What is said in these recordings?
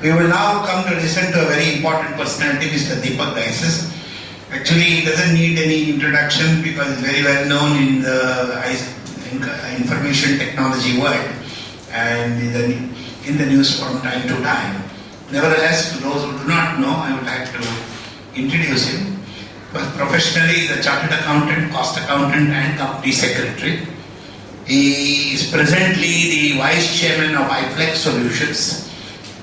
We will now come to listen to a very important personality, Mr. Deepak Ghaisas. Actually, he doesn't need any introduction because he's very well known in the information technology world and in the news from time to time. Nevertheless, to those who do not know, I would like to introduce him. Professionally, he is a chartered accountant, cost accountant and company secretary. He is presently the vice chairman of iFlex Solutions.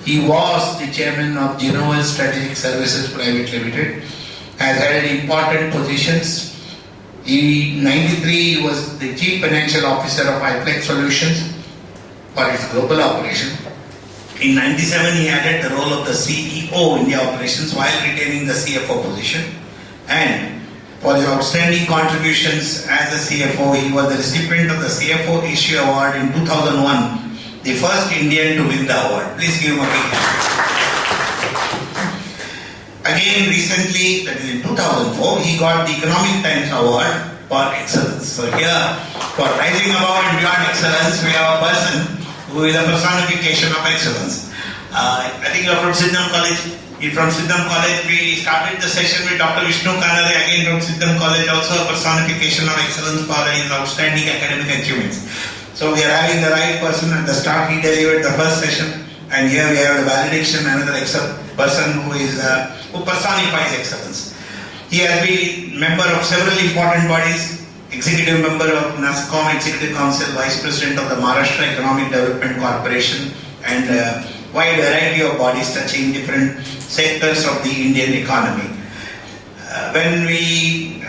He was the chairman of Genoa Strategic Services Private Limited, has held important positions. In '93 he was the chief financial officer of iFlex Solutions for its global operation. In '97 he added the role of the CEO in the operations while retaining the CFO position. And for his outstanding contributions as a CFO, he was the recipient of the CFO Asia Award in 2001. The first Indian to win the award. Please give him a big hand. Again, recently, that is in 2004, he got the Economic Times Award for excellence. So here, for rising above and beyond excellence, we have a person who is a personification of excellence. I think you're from Sydenham College. From Sydenham College, we started the session with Dr. Vishnu Kanare, again from Sydenham College, also a personification of excellence for his outstanding academic achievements. So we are having the right person at the start. He delivered the first session, and here we have the valediction, another person who personifies excellence. He has been member of several important bodies, executive member of NASCOM Executive Council, vice president of the Maharashtra Economic Development Corporation, and a wide variety of bodies touching different sectors of the Indian economy. When we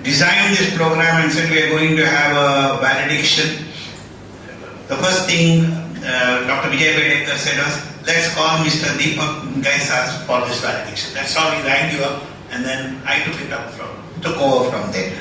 designed this program and said we are going to have a valediction, the first thing Dr. Vijay Bedekar said was, let's call Mr. Deepak Ghaisas for this valediction. That's how we lined you up, and then I took over from there.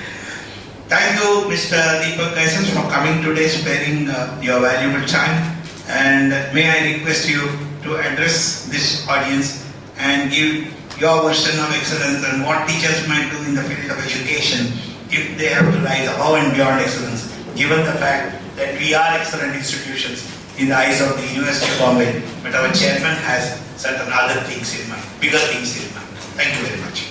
Thank you, Mr. Deepak Ghaisas, for coming today, sparing your valuable time, and may I request you to address this audience and give your version of excellence and what teachers might do in the field of education if they have to rise above and beyond excellence, given the fact that we are excellent institutions in the eyes of the University of Bombay, but our chairman has certain other things in mind, bigger things in mind. Thank you very much.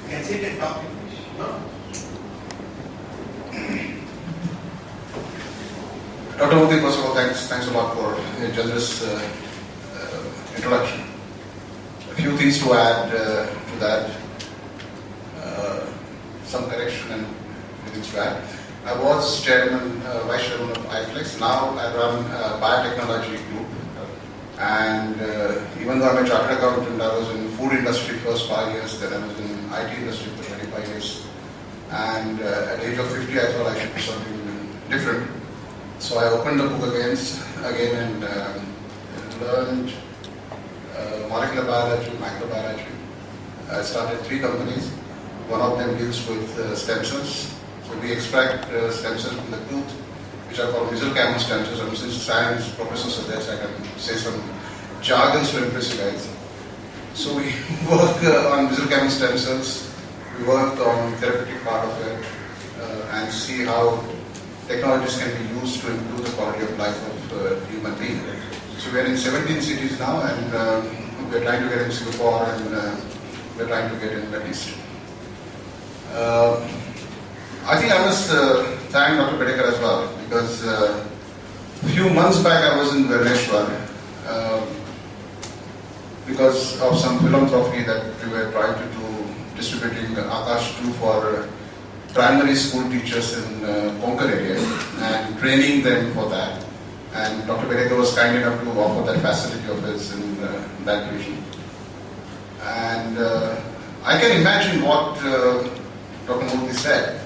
You can sit and talk. No? Dr. Modi, first of all, thanks a lot for a generous introduction. A few things to add to that. Some correction and things to add. I was chairman, vice chairman of iFlex. Now I run biotechnology group. And even though I'm a chartered accountant, I was in food industry first 5 years, then I was in IT industry for 25 years. And at the age of 50, I thought I should do something different. So I opened the book again and learned molecular biology, microbiology. I started 3 companies. One of them deals with stem cells. So we extract stem cells from the tooth, which are called mesenchymal stem cells. And since science professors are there, so I can say some jargons to impress you guys. So we work on mesenchymal stem cells. We work on therapeutic part of it and see how technologies can be used to improve the quality of life of human beings. So we are in 17 cities now, and we are trying to get in Singapore, and we are trying to get in Middle East. I think I must thank Dr. Bedekar as well, because a few months back I was in Bhubaneswar because of some philanthropy that we were trying to do, distributing Akash 2 for primary school teachers in Konkan area and training them for that. And Dr. Bedekar was kind enough to offer that facility of his in that region. And I can imagine what Dr. Murthy said,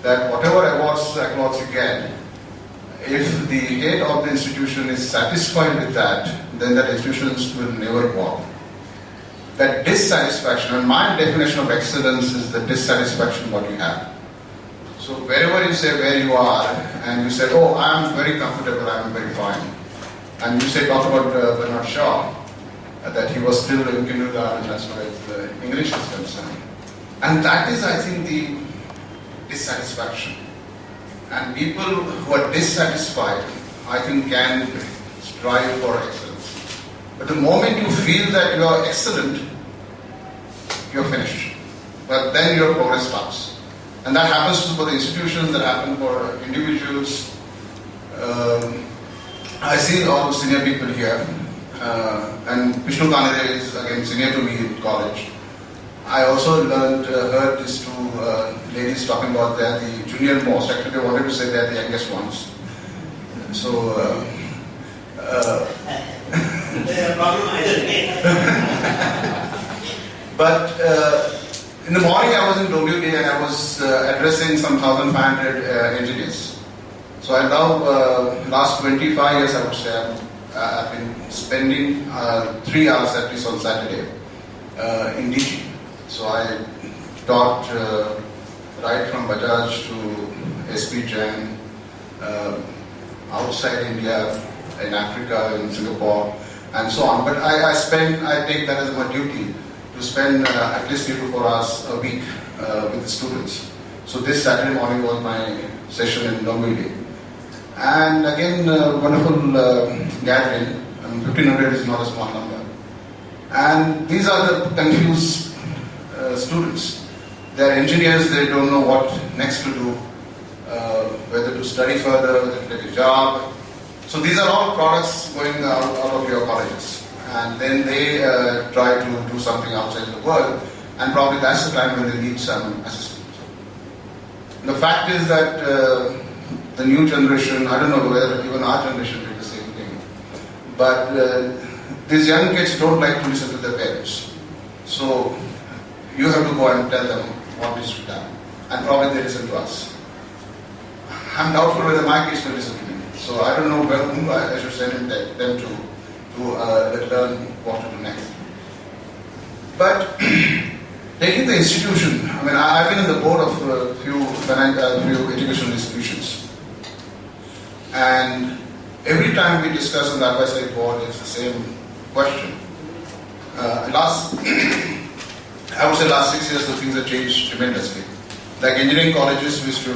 that whatever awards you get, if the head of the institution is satisfied with that, then that institution will never walk. That dissatisfaction, and my definition of excellence is the dissatisfaction what you have. So wherever you say where you are, and you say, oh, I am very comfortable, I am very fine. And you say, talk about Bernard Shaw, that he was still in kindergarten as far as English is concerned. And that is, I think, dissatisfaction. And people who are dissatisfied, I think, can strive for excellence. But the moment you feel that you are excellent, you're finished. But then your progress stops. And that happens for the institutions, that happens for individuals. I see all the senior people here. And Vishnu Kanade is again senior to me in college. I also heard these two ladies talking about they're the junior most. Actually, they wanted to say they're the youngest ones. So, but in the morning I was in WD and I was addressing some 1,500 engineers. So I now, last 25 years I would say, I've been spending 3 hours at least on Saturday in DG. So I taught right from Bajaj to SP Jain, outside India, in Africa, in Singapore, and so on. But I take that as my duty to spend at least 3 to 4 hours a week with the students. So this Saturday morning was my session in Dombivli. And again, wonderful gathering. 1,500 is not a small number. And these are the confused students. They are engineers, they don't know what next to do, whether to study further, whether to take a job. So these are all products going out of your colleges. And then they try to do something outside the world, and probably that's the time when they need some assistance. The fact is that the new generation, I don't know whether even our generation did the same thing, but these young kids don't like to listen to their parents. So you have to go and tell them what needs to be done, and probably they listen to us. I'm doubtful whether my kids will listen to me, so I don't know whom I should send them to learn what to do next. But taking the institution, I mean, I've been in the board of a few educational institutions. And every time we discuss on the advisory board, it's the same question. I would say last 6 years, the things have changed tremendously. Like engineering colleges, we used to,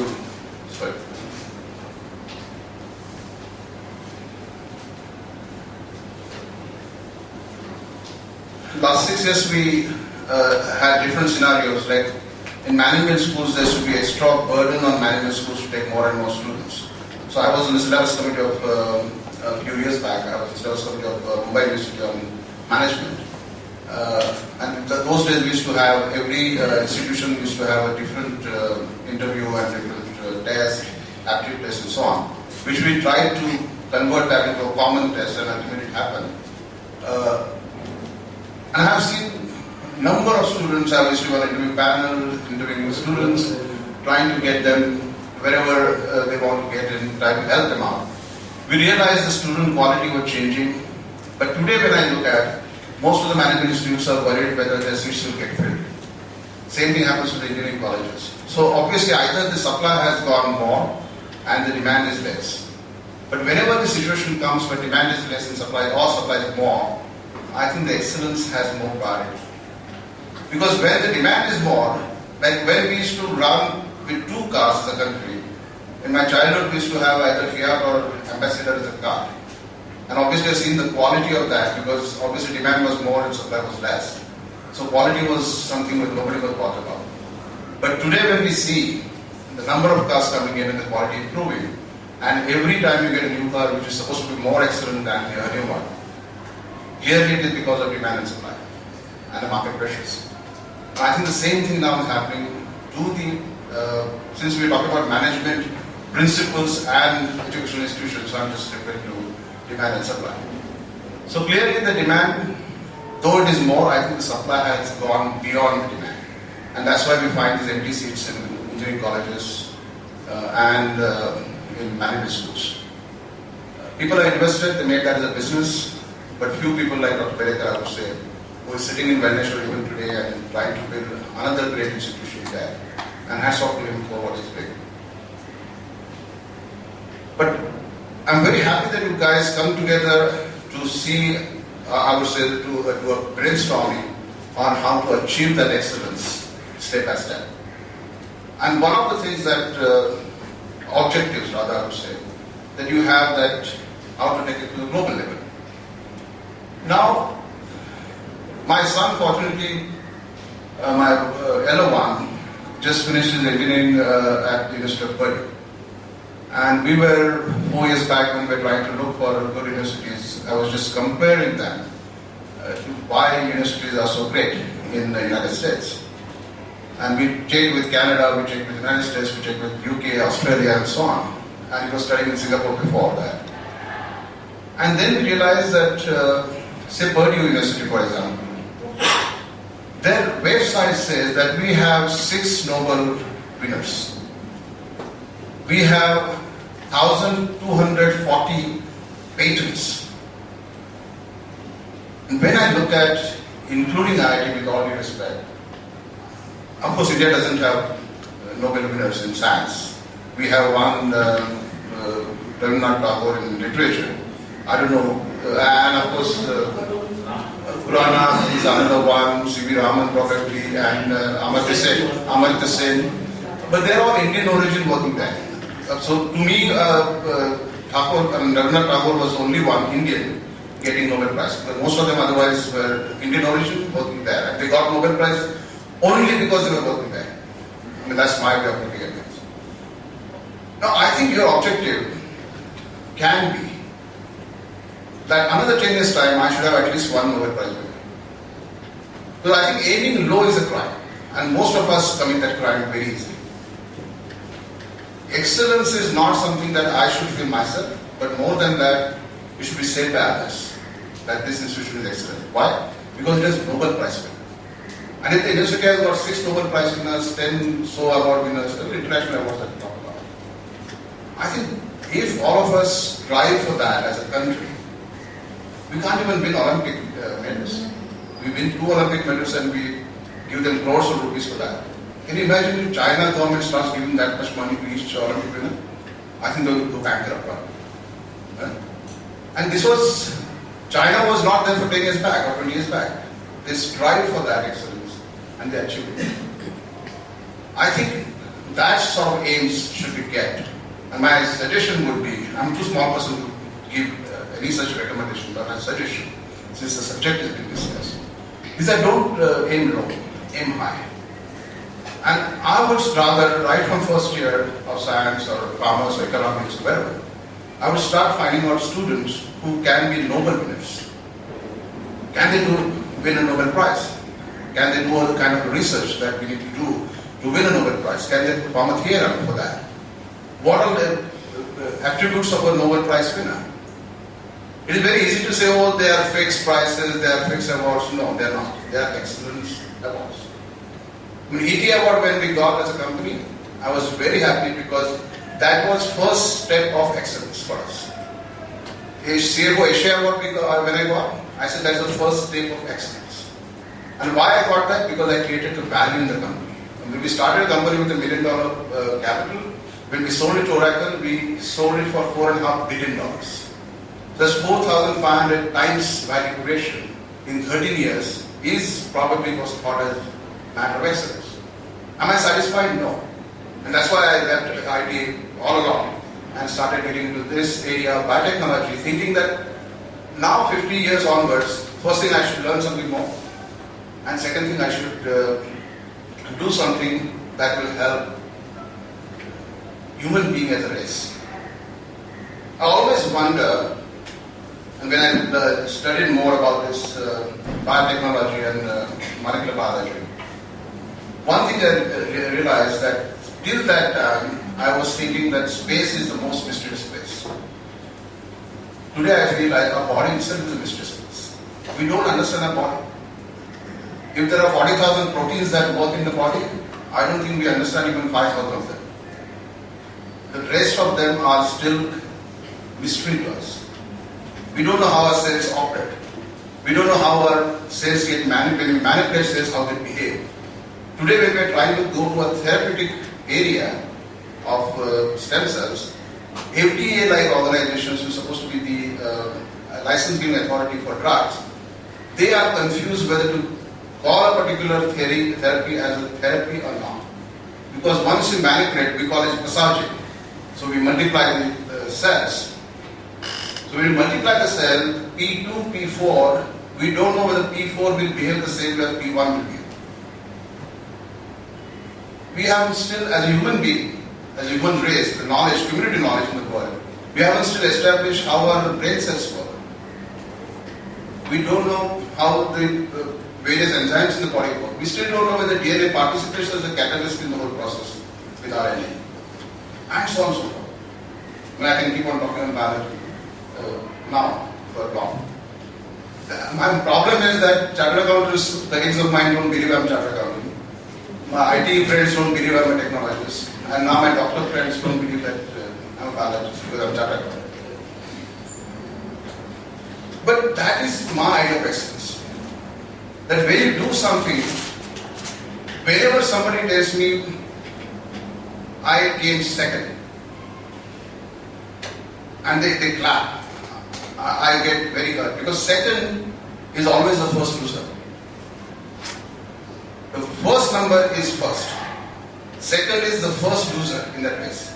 last 6 years we had different scenarios. Like in management schools, there should be extra burden on management schools to take more and more students. So I was in the syllabus committee of a few years back. I was in the syllabus committee of Mumbai University on management. And those days we used to have, every institution used to have a different interview and different test, aptitude test and so on, which we tried to convert that into a common test, and ultimately it happened. And I have seen a number of students, I used to have an interview panel, interviewing students, trying to get them wherever they want to get in, try to help them out. We realized the student quality was changing, but today when I look at, most of the management students are worried whether their seats will get filled. Same thing happens with the engineering colleges. So obviously either the supply has gone more and the demand is less. But whenever the situation comes where demand is less and supply is more, I think the excellence has more priority. Because when the demand is more, like when we used to run with 2 cars in the country, in my childhood we used to have either Fiat or Ambassador as a car. And obviously I've seen the quality of that, because obviously demand was more and supply was less. So quality was something that nobody was bothered about. But today when we see the number of cars coming in and the quality improving, and every time you get a new car which is supposed to be more excellent than the earlier one, clearly it is because of demand and supply and the market pressures. And I think the same thing now is happening to the, since we're talking about management principles and educational institutions, so I'm just referring to demand and supply. So clearly the demand, though it is more, I think the supply has gone beyond the demand. And that's why we find these empty seats in engineering colleges and in management schools. People are invested, they make that as a business, but few people like Dr. Berekar, I would say, who is sitting in Valeneshwar even today and trying to build another great institution there. And hats off to him for what he's doing. But I'm very happy that you guys come together to see, I would say, to do a brainstorming on how to achieve that excellence step by step. And one of the things that, objectives rather I would say, that you have that how to take it to the global level. Now, my son fortunately, my elder one, just finished his engineering at the University of Purdue. And we were 4 years back when we were trying to look for good universities. I was just comparing them to why universities are so great in the United States. And we checked with Canada, we checked with the United States, we checked with UK, Australia, and so on. And he was studying in Singapore before that. And then we realized that, say Purdue University, for example, their website says that we have 6 Nobel winners. We have 1,240 patents. And when I look at, including IIT with all due respect, of course India doesn't have Nobel winners in science. We have one Rabindranath Tagore in literature. I don't know, and of course Khurana is another one, C.V. Raman probably, and Amartya Sen. But they're all Indian origin working there. So to me, Rabindranath Tagore was only one Indian getting Nobel Prize. But most of them otherwise were Indian origin working there. And they got Nobel Prize only because they were working there. I mean, that's my way of looking at things. Now, I think your objective can be that another 10 years' time, I should have at least one Nobel Prize winner. Because I think aiming low is a crime. And most of us commit that crime very easily. Excellence is not something that I should feel myself, but more than that, it should be said by others that this institution is excellent. Why? Because it has Nobel Prize winner. And if the university has got 6 Nobel Prize winners, 10 so award winners, international awards that we talk about. I think if all of us strive for that as a country, we can't even win Olympic medals. We win 2 Olympic medals and we give them crores of rupees for that. Can you imagine if China government starts giving that much money to each Olympic winner? I think they will go bankrupt. Right? And this was, China was not there for 10 years back or 20 years back. They strive for that excellence and they achieve it. I think that sort of aims should be kept. And my suggestion would be, I'm too small person to give any such recommendation, but my suggestion, since the subject has been discussed, is that don't aim low, aim high. And I would rather, right from first year of science or commerce or economics or wherever, I would start finding out students who can be Nobel winners. Can they win a Nobel Prize? Can they do all the kind of research that we need to do to win a Nobel Prize? Can they perform a theorem for that? What are the attributes of a Nobel Prize winner? It is very easy to say, oh, they are fixed prizes, they are fixed awards. No, they are not. They are excellence awards. I mean, ET award when we got as a company, I was very happy because that was first step of excellence for us. A CFO Asia award when I got, I said that's the first step of excellence. And why I got that? Because I created the value in the company. And when we started a company with $1 million capital, when we sold it to Oracle, we sold it for $4.5 billion. That's 4,500 times value creation in 13 years is probably was thought as a matter of excellence. Am I satisfied? No. And that's why I left IT all along and started getting into this area of biotechnology, thinking that now 50 years onwards, first thing I should learn something more, and second thing I should do something that will help human being as a race. I always wonder, and when I studied more about this biotechnology and molecular biology, one thing I realized that till that time I was thinking that space is the most mysterious place. Today I feel like our body itself is a mysterious place. We don't understand our body. If there are 40,000 proteins that work in the body, I don't think we understand even 5,000 of them. The rest of them are still mystery to us. We don't know how our cells operate. We don't know how our cells get manipulated. When we manipulate cells, how they behave. Today when we are trying to go to a therapeutic area of stem cells, FDA-like organizations, which are supposed to be the license-giving authority for drugs, they are confused whether to call a particular therapy as a therapy or not. Because once you manipulate, we call it passaging. So we multiply the cells. So when we multiply the cell, P2, P4, we don't know whether P4 will behave the same way as P1 will behave. We have still, as a human being, as a human race, the knowledge, community knowledge in the world, we haven't still established how our brain cells work. We don't know how the various enzymes in the body work. We still don't know whether DNA participates as a catalyst in the whole process with RNA. And so on and so forth. I can keep on talking on biology now for long. My problem is that chartered accountants, colleagues of mine don't believe I'm chartered accountant. My IT friends don't believe I'm a technologist. And now my doctor friends don't believe that I'm a biologist because I'm chartered accountant. But that is my idea of excellence. That when you do something, whenever somebody tells me I came second, and they clap, I get very hurt because second is always the first loser. The first number is first. Second is the first loser in that race.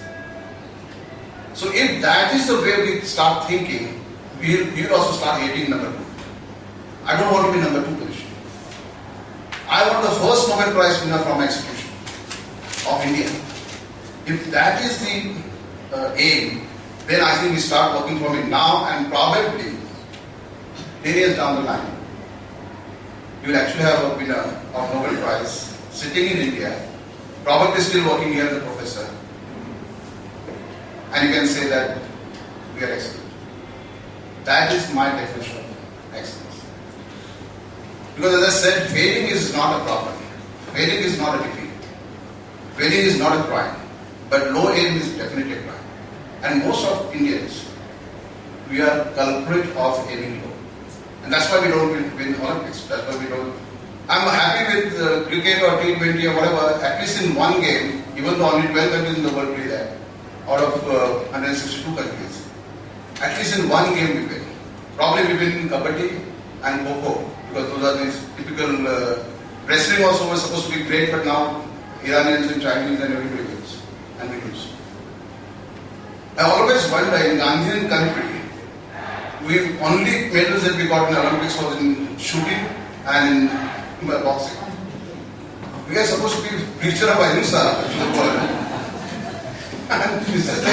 So if that is the way we start thinking, we'll also start hating number two. I don't want to be number two position. I want the first Nobel Prize winner from execution of India. If that is the aim, then I think we start working from it now, and probably 10 years down the line, you will actually have a winner of Nobel Prize sitting in India, probably still working here as a professor, and you can say that we are excellent. That is my definition of excellence. Because as I said, failing is not a problem. Failing is not a defeat. Failing is not a crime. But low aim is definitely a crime. And most of Indians, we are culprit of aiming low. And that's why we don't win Olympics. That's why we don't. I'm happy with cricket or T20 or whatever, at least in one game, even though only 12 countries in the world play that, out of 162 countries. At least in one game we win. Probably we win in Kabaddi and Kho-Kho, because those are these typical, wrestling also was supposed to be great, but now Iranians and Chinese and everybody wins, and we lose. I always wonder, in Gandhian country, we only medals that we got in the Olympics was in shooting and in boxing. We are supposed to be preacher of ahimsa in the world. And this is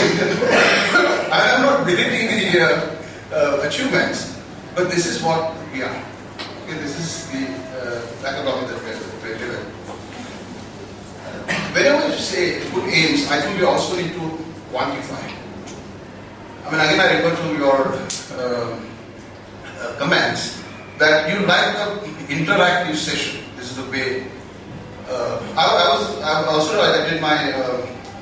I am not belittling the achievements, but this is what we are. Okay, this is the background that we are living. Whenever you say good aims, I think we also need to quantify. I mean, again, I refer to your comments that you like the interactive session. This is the way. I did my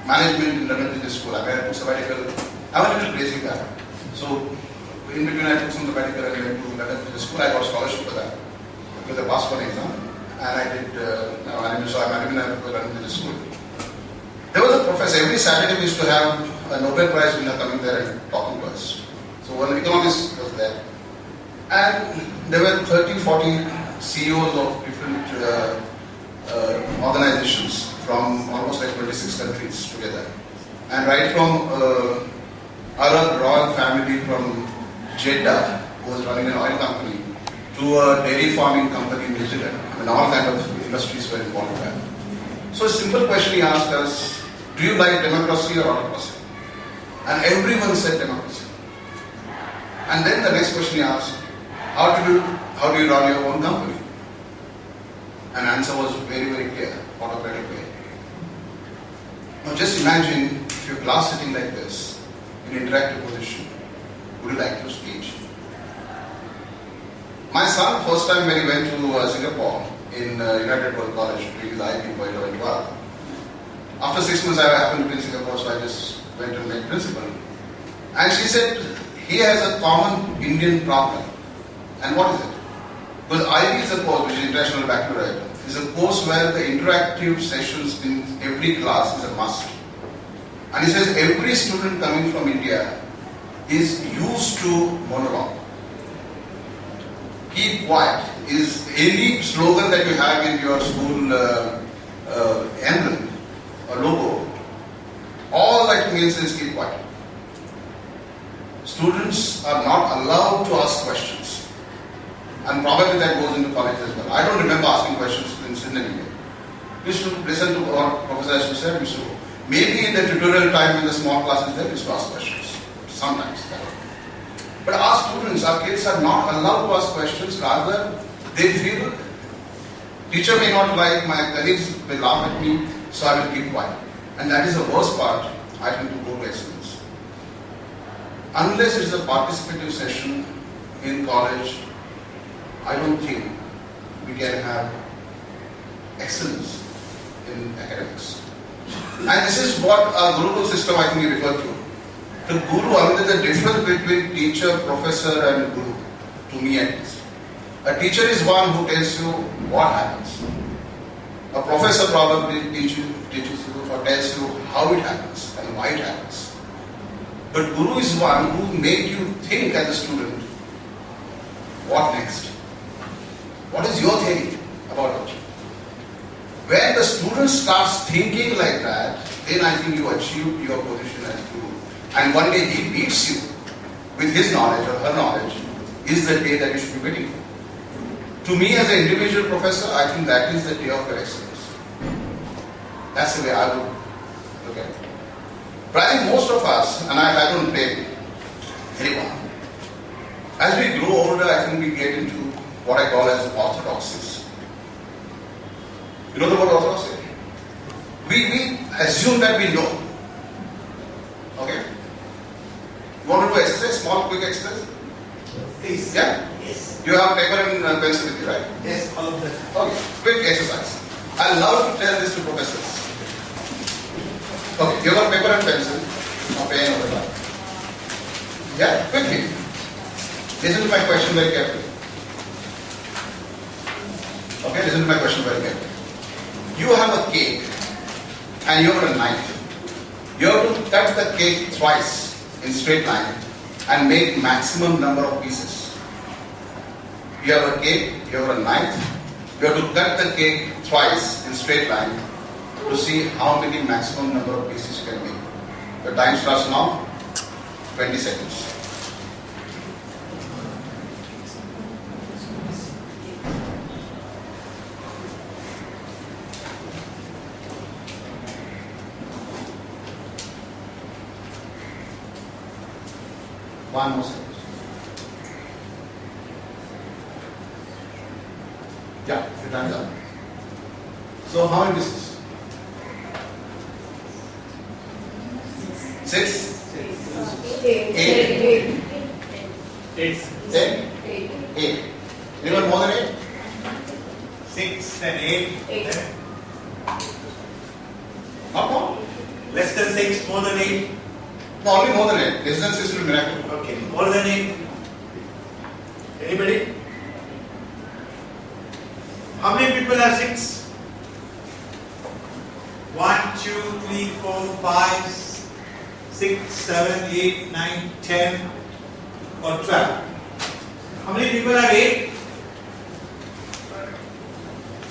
management in London Business School. I took sabbatical. I went a little crazy back. So, in between, I took some sabbatical and went to London Business School. I got scholarship for that because I passed one exam, and I did management. So I managed at London Business School. There was a professor. Every Saturday we used to have a Nobel Prize winner coming there and talking to us. So one economist was there, and there were 30, 40 CEOs of different organizations from almost like 26 countries together. And right from Arab royal family from Jeddah, who was running an oil company, to a dairy farming company in New Zealand. I mean, all kinds of industries were involved in that. So a simple question he asked us, do you like democracy or autocracy? And everyone said democracy. And then the next question he asked, how do you run your own company? And answer was very, very clear, autocratic way. Now just imagine if your class sitting like this, in interactive position, would you like to speech? My son, first time when he went to Singapore in United World College, doing his IB for 11-12. After 6 months I happened to be in Singapore, so I just went to meet principal. And she said, he has a common Indian problem. And what is it? Because IB is a course, which is International Baccalaureate, is a course where the interactive sessions in every class is a must. And he says every student coming from India is used to monologue. Keep quiet is any slogan that you have in your school emblem a logo, all that means is keep quiet. Students are not allowed to ask questions. And probably that goes into college as well. I don't remember asking questions in any way. We used to listen to what Professor Ashu said, we used to go. Maybe in the tutorial time in the small classes there, we used to ask questions. Sometimes. But our students, our kids are not allowed to ask questions. Rather, they feel, teacher may not like, my colleagues will laugh at me, so I will keep quiet. And that is the worst part, I think, to go to excellence. Unless it's a participative session in college, I don't think we can have excellence in academics. And this is what our Gurukul system, I think, you refer to. The Guru, I mean, there's a difference between teacher, professor and Guru, to me at least. A teacher is one who tells you what happens. A professor probably teaches you or tells you how it happens and why it happens. But Guru is one who makes you think as a student, what next? What is your theory about it? When the student starts thinking like that, then I think you achieve your position as Guru. And one day he beats you with his knowledge or her knowledge, is the day that you should be waiting for. To me as an individual professor, I think that is the day of your excellence. That's the way I would look at it. But I think most of us, and I don't blame anyone, as we grow older, I think we get into what I call as orthodoxies. You know the word orthodoxy? We assume that we know. Okay? You want to do exercise? Small, quick exercise? Please. Yeah? Yes. You have paper and pencil with you, right? Yes, all of that. Okay, quick exercise. I love to tell this to professors. Okay, you have paper and pencil, or pen or whatever. Yeah, quickly. Listen to my question very carefully. Okay, listen to my question very carefully. You have a cake and you have a knife. You have to cut the cake twice in straight line and make maximum number of pieces. You have a cake, you have a knife, you have to cut the cake twice in straight line to see how many maximum number of pieces you can make. The time starts now, 20 seconds. One more second. Yeah, your time is up. So how many pieces? 6? 8? 10? 8. Anyone more than 8? 6 and 8. Not more? Less than 6, more than 8. No, only more than 8. Less than 6 will be miracle. Okay, more than 8. Anybody? How many people have 6? 1, 2, 3, 4, 5, 6, 7, 8, 9, 10 or 12. How many people have 8?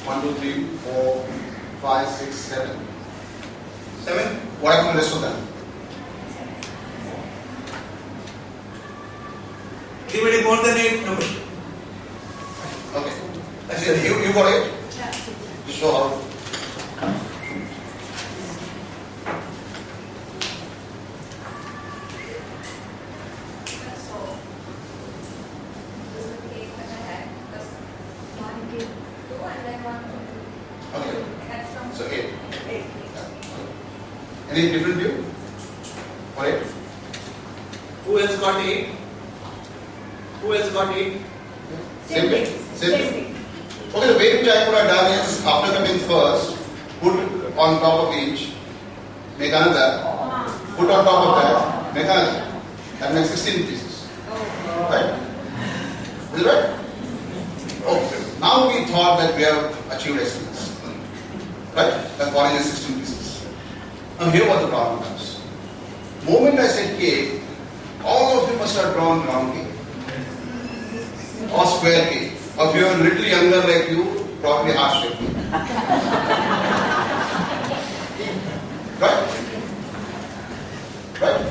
1, 2, 3, 4, 5, 6, 7. 7? What happened to the rest of them? Anybody more than 8? No. Okay. That's it. You got it? Yeah. Show how. Okay. So 8. Any different view? For 8? Who else got 8? Who else got 8? Same way? Same way? Okay, the way which I could have done is, after coming first, put on top of each, make another, put on top of that, make another. That makes 16 pieces. Right? Is it right? Okay. Now we thought that we have achieved excellence. Right? The college is 16 pieces. Now here what the problem comes. Moment I said cake, all of you must have drawn round cake. Or square cake. Or if you are a little younger like you, probably heart shaped cake. Right? Right?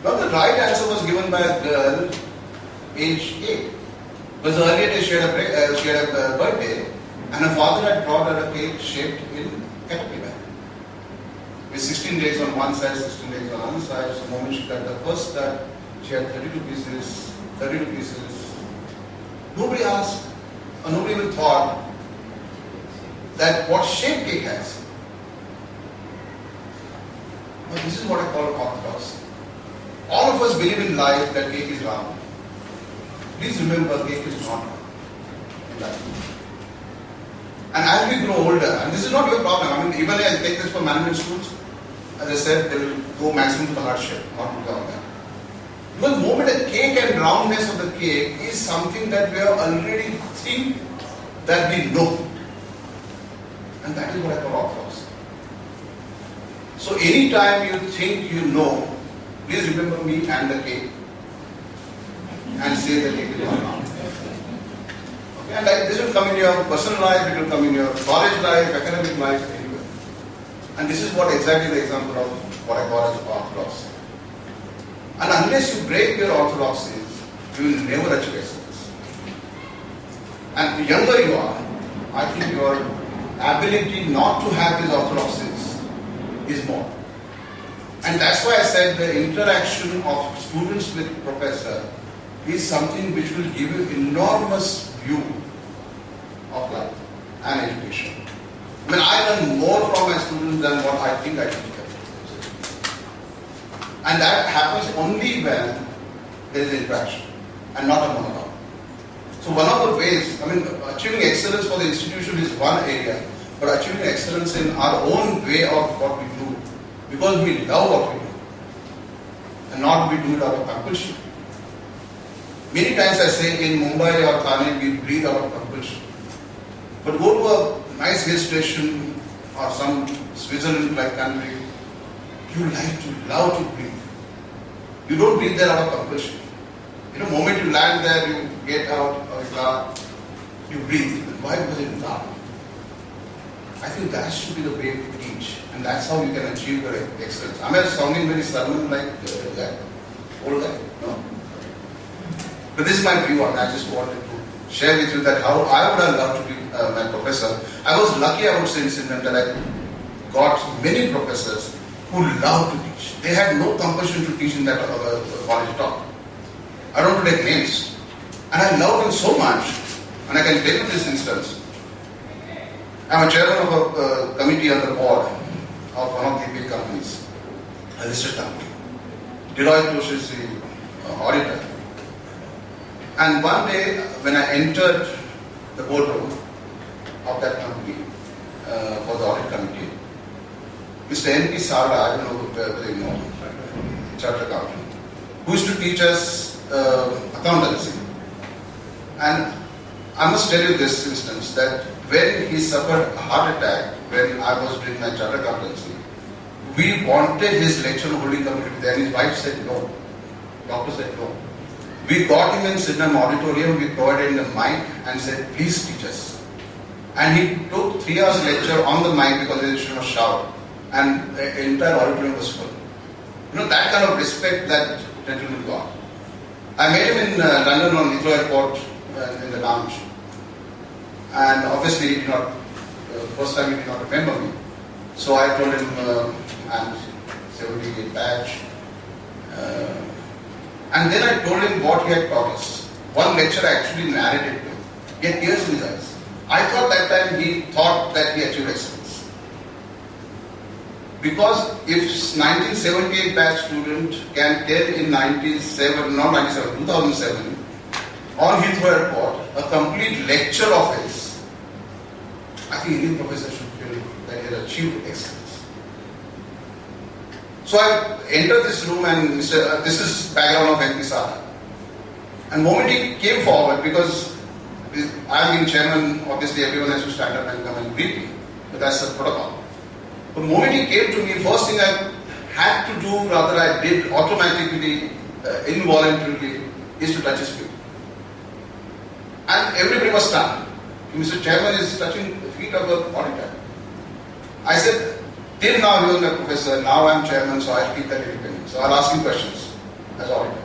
Now the right answer was given by a girl aged 8. Because earlier day she had a birthday and her father had brought her a cake shaped in caterpillar. With 16 days on one side, 16 days on the other side. So the moment she cut the first cut, she had 32 pieces, 32 pieces. Nobody asked, or nobody even thought that what shape cake has. But this is what I call orthodoxy. All of us believe in life that cake is round. Please remember, cake is not round in life. And as we grow older, and this is not your problem, I mean, even I take this for management schools, as I said, they will go maximum to the hardship, not to the organ. Because the moment the cake and roundness of the cake is something that we have already think that we know. And that is what I call orthodoxy. So anytime you think you know, please remember me and the cake and say the cake is not round. Okay? And like this will come in your personal life, it will come in your college life, academic life, anywhere. And this is what exactly the example of what I call as orthodoxy. And unless you break your orthodoxies, you will never achieve excellence. And the younger you are, I think your ability not to have these orthodoxies is more. And that's why I said the interaction of students with professor is something which will give you enormous view of life and education. I mean, I learn more from my students than what I think I teach them. And that happens only when there is interaction and not a monologue. So one of the ways, I mean, achieving excellence for the institution is one area, but achieving excellence in our own way of what we do, because we love what we do, and not we do it out of compulsion. Many times I say in Mumbai or Thane, we breathe out of compulsion. But go to a nice hill station or some Switzerland-like country, you love to breathe. You don't breathe there out of compulsion. You know, the moment you land there, you get out of the car, you breathe. Why? Because you love. I think that should be the way to teach, and that's how you can achieve your excellence. Am I sounding very sermon-like that old guy? No. But this is my view on it. I just wanted to share with you that how I would have loved to be my professor. I was lucky, I would say, in Sydney, that I got many professors who loved to teach. They had no compulsion to teach in that college talk. I don't want to take names. And I loved them so much, and I can tell you this instance. I'm a chairman of a committee on the board of one of the big companies, a listed company. Deloitte is the auditor. And one day, when I entered the boardroom of that company for the audit committee, Mr. N.P. Sarda, I don't know whether you know, chartered accountant, who used to teach us accountancy. And I must tell you this instance, that when he suffered a heart attack when I was doing my chartered accountancy, we wanted his lecture holding committee there, and his wife said no. Doctor said no. We got him in Sydenham auditorium, we provided him the mic and said, please teach us. And he took 3 hours lecture on the mic because there was no shower. And the entire auditorium was full. You know, that kind of respect that gentleman got. I met him in London on Heathrow Airport in the lounge. And obviously he did not, first time he did not remember me. So I told him, I'm 78 batch. And then I told him what he had taught us. One lecture I actually narrated to him. He had tears in his eyes. I thought that time he thought that he achieved excellence. Because if 1978 batch student can tell in 2007 on Heathrow Airport a complete lecture of his, I think any professor should feel that he has achieved excellence. So I entered this room and this is background of N.P. Sarda. And the moment he came forward, because I am being chairman, obviously everyone has to stand up and come and greet me, but that's the protocol. The moment he came to me, first thing I had to do, rather I did automatically, involuntarily, is to touch his feet. And everybody was stunned. Mr. Chairman is touching the feet of the auditor. I said, Till now he was my professor, now I am chairman, so I'll keep that independent. So I'll ask him questions. That's all I do.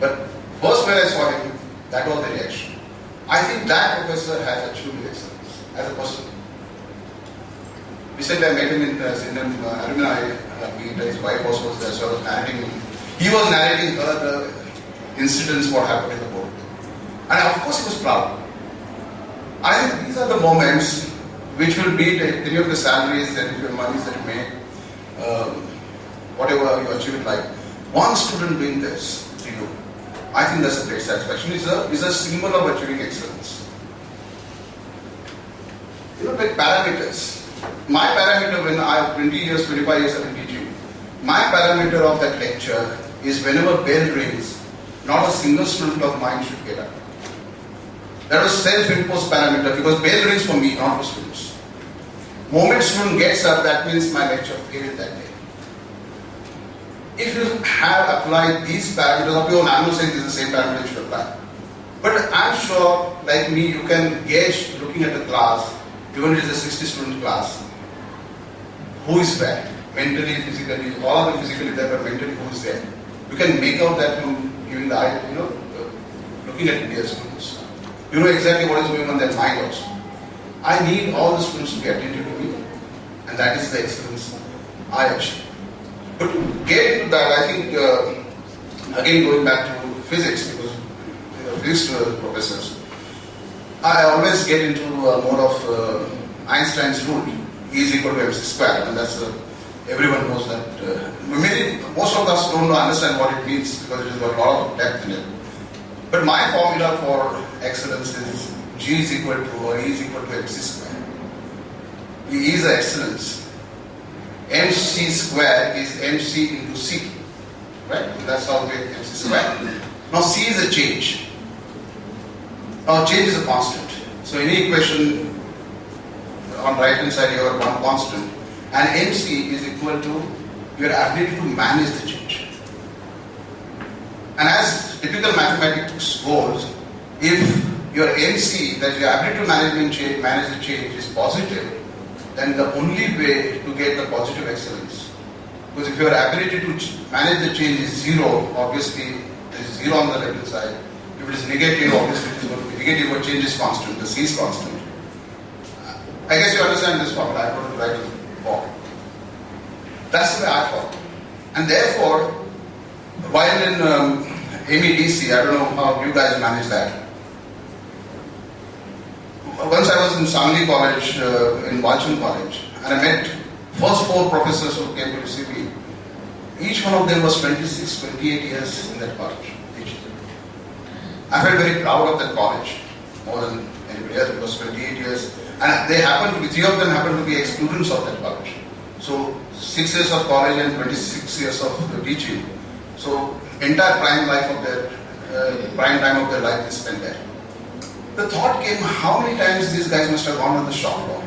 But first when I saw him, that was the reaction. I think that professor has achieved excellence as a person. Recently I met him in Indian alumni meet. His wife also was there, so I was narrating him. He was narrating her incidents, what happened in the board. And of course he was proud. I think these are the moments which will beat any of the salaries and the monies that you make, whatever you achieve in life. One student doing this to you, I think that's a great satisfaction. It's a symbol of achieving excellence. You know, like parameters. My parameter when I have 20 years, 25 years I've been teaching, my parameter of that lecture is whenever bell rings, not a single student of mine should get up. That was self-imposed parameter because bell rings for me, not for students. Moment student gets up, that means my lecture failed that day. If you have applied these parameters of your own, I'm not saying this is the same parameter you should apply. But I'm sure, like me, you can gauge looking at the class, even if it is a 60 student class, who is where? Mentally, physically, all of them physically there, but mentally who is there? You can make out that from giving the eye, looking at their students. You know exactly what is going on in their mind also. I need all the students to be attentive to me, and that is the excellence I achieve. But to get into that, I think, again going back to physics, because physics professors, I always get into more of Einstein's rule, E is equal to mc squared, and that's everyone knows that. Most of us don't understand what it means because it has got a lot of depth in it. But my formula for excellence is G is equal to or E is equal to mc squared. E is the excellence. MC square is MC into C, right? And that's how we get MC square. Now C is a change. Now change is a constant. So any equation on right hand side you have one constant, and MC is equal to your ability to manage the change. And as typical mathematics goes, if your MC, that your ability to manage the change is positive, then the only way to get the positive excellence. Because if your ability to manage the change is zero, obviously there is zero on the left hand side. If it is negative, obviously it is going to be negative, but change is constant, the C is constant. I guess you understand this formula, I want to write it for. That's the way I thought. And therefore, while in MEDC, I don't know how you guys manage that. Once I was in Sangli College, in Walchand College, and I met first 4 professors who came to receive me. Each one of them was 26, 28 years in that college. I felt very proud of that college, more than anybody else, because 28 years. And they happened to be, 3 of them happened to be ex-students of that college. So 6 years of college and 26 years of teaching. So entire prime time of their life is spent there. The thought came, how many times these guys must have gone on the shop floor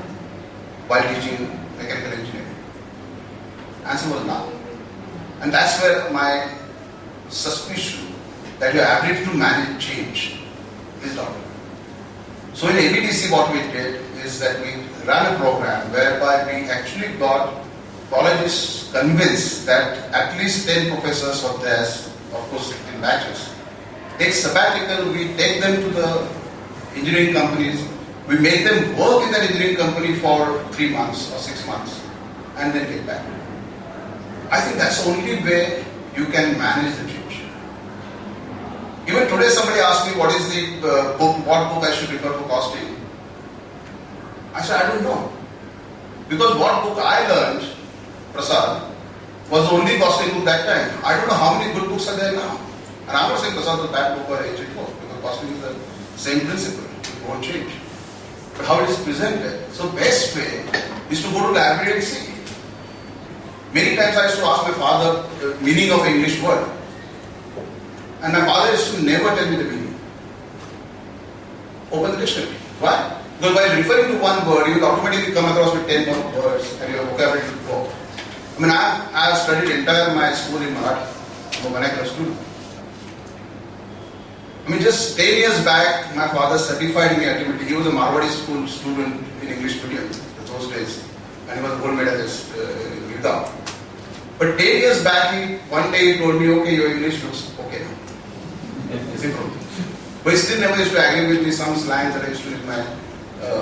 while teaching mechanical engineering? Answer was none. And that's where my suspicion that your ability to manage change is not. So in ABDC what we did is that we ran a program whereby we actually got colleges convinced that at least 10 professors of theirs, of course in batches, take sabbatical, we take them to the engineering companies, we make them work in that engineering company for 3 months or 6 months and then get back. I think that's the only way you can manage the change. Even today somebody asked me what is the what book I should refer for costing. I said, I don't know. Because what book I learned, Prasad, was the only costing book that time. I don't know how many good books are there now. And I'm not saying Prasad was a bad book or ancient book, because costing is the same principle. It won't change. But how it is presented. So best way is to go to library and see. Many times I used to ask my father the meaning of English word. And my father used to never tell me the meaning. Open the dictionary. Why? Because by referring to one word, you will automatically come across with 10 more words and your vocabulary will grow. I mean, I have studied entire my school in Marathi. I'm a vernacular student. I mean, just 10 years back, my father certified me ultimately. He was a Marwadi school student in English medium in those days. and he was a gold medalist in Yuddha. But 10 years back, one day he told me, okay, your English looks okay now. It's improved. But he still never used to agree with me some slangs that I used to use in my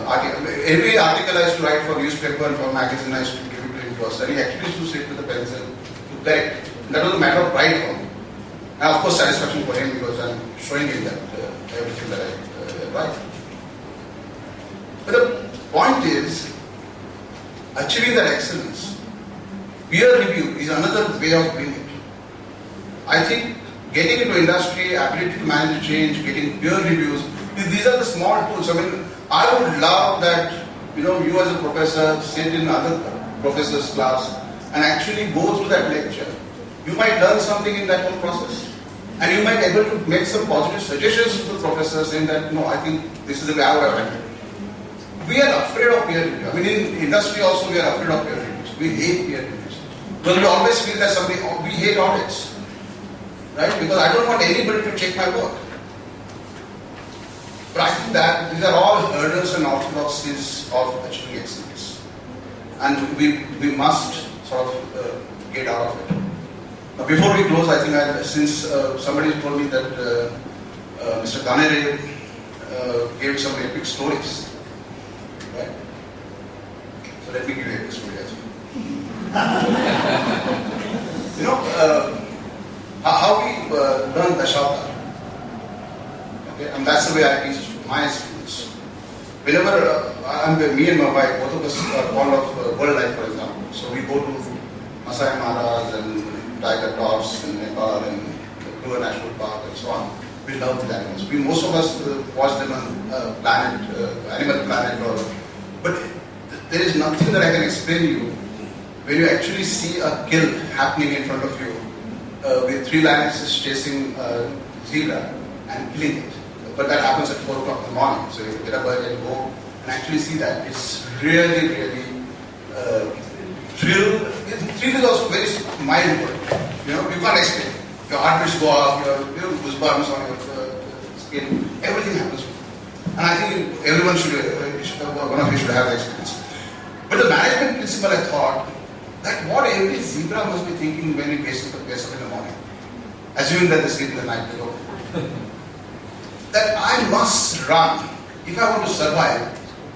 article. Every article I used to write for newspaper and for magazine, I used to give it to him to us. And he actually used to sit with a pencil to correct. That was a matter of pride for me. And of course satisfaction for him because I'm showing him that everything that I write. But the point is, achieving that excellence, peer review is another way of doing it. I think getting into industry, ability to manage change, getting peer reviews, these are the small tools. I mean, I would love that, you as a professor sit in other professors' class and actually go through that lecture. You might learn something in that whole process. And you might be able to make some positive suggestions to the professor saying that, no, I think this is the way I would have done it. We are afraid of peer review. I mean, in industry also we are afraid of peer reviews. We hate peer reviews. Because we always feel that we hate audits. Right? Because I don't want anybody to check my work. But I think that these are all hurdles and orthodoxies of achieving excellence. And we must sort of get out of it. Now, before we close, I think since somebody told me that Mr. Thane gave some epic stories. Right? So let me give you an epic story as well. How we learn Dashautar. Okay, and that's the way I teach my students. Whenever me and my wife, both of us are fond of world life, for example. So we go to Masai Maras and tiger tops in Nepal and Kruger National Park and so on. We love the animals. Most of us watch them on Animal Planet, but there is nothing that I can explain to you when you actually see a kill happening in front of you with 3 lionesses chasing a zebra and killing it. But that happens at 4 o'clock in the morning. So you get up early and go and actually see that. It's really, really thrill. Thrill is also very mild word. You can't explain. Your heart beats go up, your goosebumps on your skin, everything happens. And I think everyone one of you should have that experience. But the management principle, I thought, that what every zebra must be thinking when he wakes up in the morning, assuming that they sleep in the night below, that I must run. If I want to survive,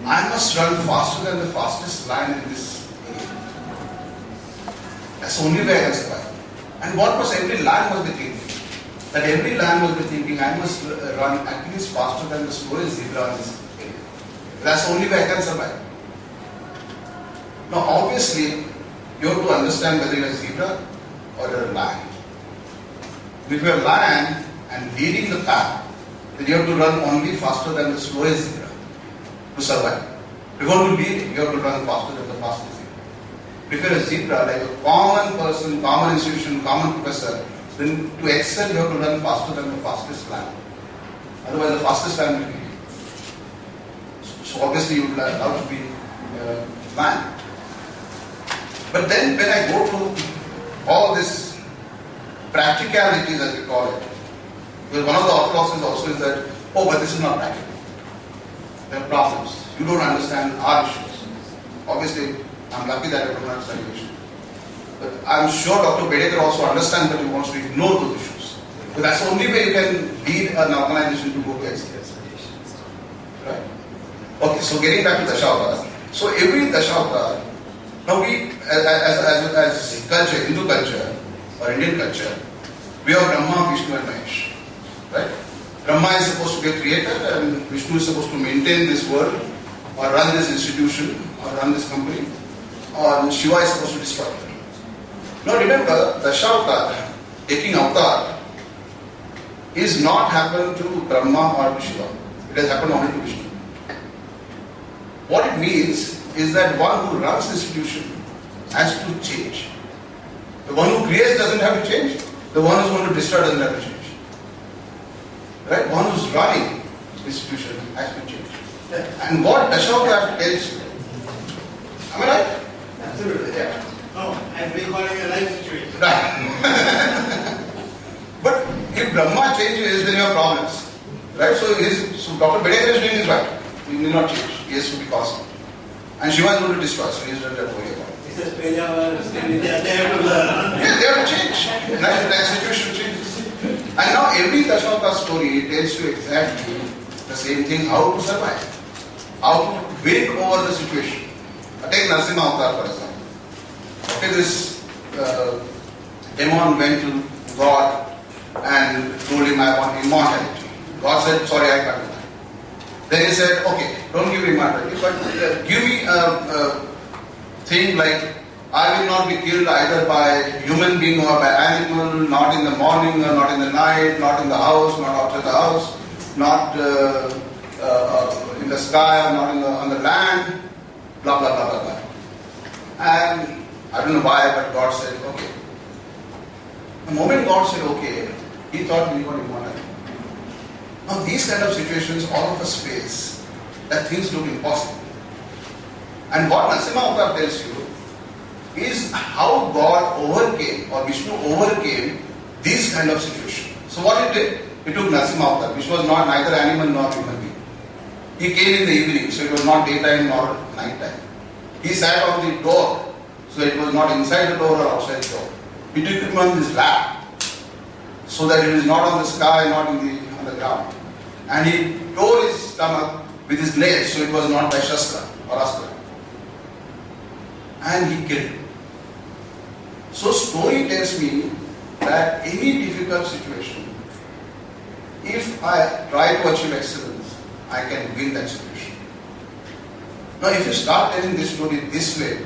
I must run faster than the fastest lion in this area. That's the only way I can survive. And what must every lion must be thinking? That every lion must be thinking, I must run at least faster than the slowest zebra in this area. That's the only way I can survive. Now obviously, you have to understand whether you're a zebra or you're a lion. If you're a lion and leading the pack, then you have to run only faster than the slowest zebra to survive. If you want to lead, you have to run faster than the fastest zebra. If you're a zebra, like a common person, common institution, common professor, then to excel you have to run faster than the fastest lion. Otherwise the fastest lion will kill you. So obviously you would allow to be a lion. But then when I go to all this practicalities as we call it, because one of the orthodoxies also is that, oh, but this is not practical. There are problems. You don't understand our issues. Obviously, I'm lucky that I don't understand your issues. But I'm sure Dr. Bedekar also understands that he wants to ignore those issues. Because that's the only way you can lead an organization to go to excellence. Right? Okay, so getting back to Dashautar. So every Dashautar, now we, as culture, Hindu culture or Indian culture, we have Brahma, Vishnu and Mahesh. Right? Brahma is supposed to be a creator and Vishnu is supposed to maintain this world or run this institution or run this company, or Shiva is supposed to destroy it. Now remember, Dashautar, taking avatar, is not happened to Brahma or to Shiva. It has happened only to Vishnu. What it means is that one who runs the institution has to change. The one who creates doesn't have to change. The one who's going to destroy doesn't have to change. Right? One who's running the institution has to change. And what Dashautar tells you, am I right? Absolutely, yeah. No, I'm recalling a life situation. Right. But if Brahma changes, then you have problems. Right? So Dr. Bedekar is doing this right. He will not change. He has to be constant. And she was able to destroy, so he doesn't have to worry about it. This is Pejavar, Srividya, they have to learn. Yeah, they have to change. That situation changes. And now every Dashavaka story tells you exactly the same thing, how to survive, how to win over the situation. Take Narasimha Avatar for example. Okay, this demon went to God and told him, I want immortality. God said, sorry, I can't do that. Then he said, okay, don't give me immortality, but give me a thing like, I will not be killed either by human being or by animal, not in the morning or not in the night, not in the house, not outside the house, not in the sky or not on the land, blah, blah, blah, blah, blah. And I don't know why, but God said, okay. The moment God said, okay, he thought we were immortal. Now these kind of situations all of us face, that things look impossible. And what Narasimha Avatar tells you is how God overcame, or Vishnu overcame this kind of situation. So what he did? He took Narasimha Avatar, which was not neither animal nor human being. He came in the evening, so it was not daytime nor night time. He sat on the door, so it was not inside the door or outside the door. He took him on his lap, so that it is not on the sky, not on the ground. And he tore his stomach with his legs, so it was not by Shastra or Astra. And he killed him. So story tells me that any difficult situation, if I try to achieve excellence, I can win that situation. Now if you start telling this story this way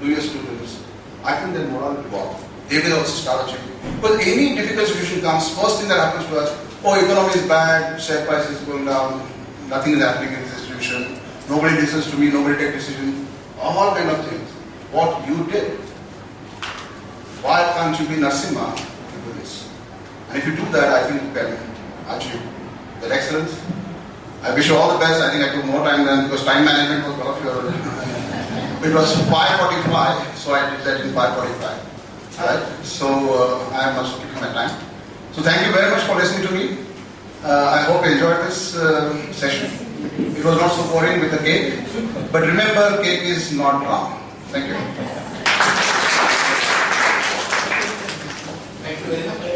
to your students, I think their morale will go up. They will also start achieving. Because any difficult situation comes, first thing that happens to us, oh, economy is bad, share price is going down, nothing is happening in this institution, nobody listens to me, nobody takes decision, all kind of things. What you did, why can't you be Narasimha to do this? And if you do that, I think you can achieve that excellence. I wish you all the best. I think I took more time than, because time management was one of your, it was 5:45, so I did that in 5:45. Alright, so I am also keeping my time. So thank you very much for listening to me. I hope you enjoyed this session. It was not so boring with the cake, but remember, cake is not wrong. Thank you. Thank you very much.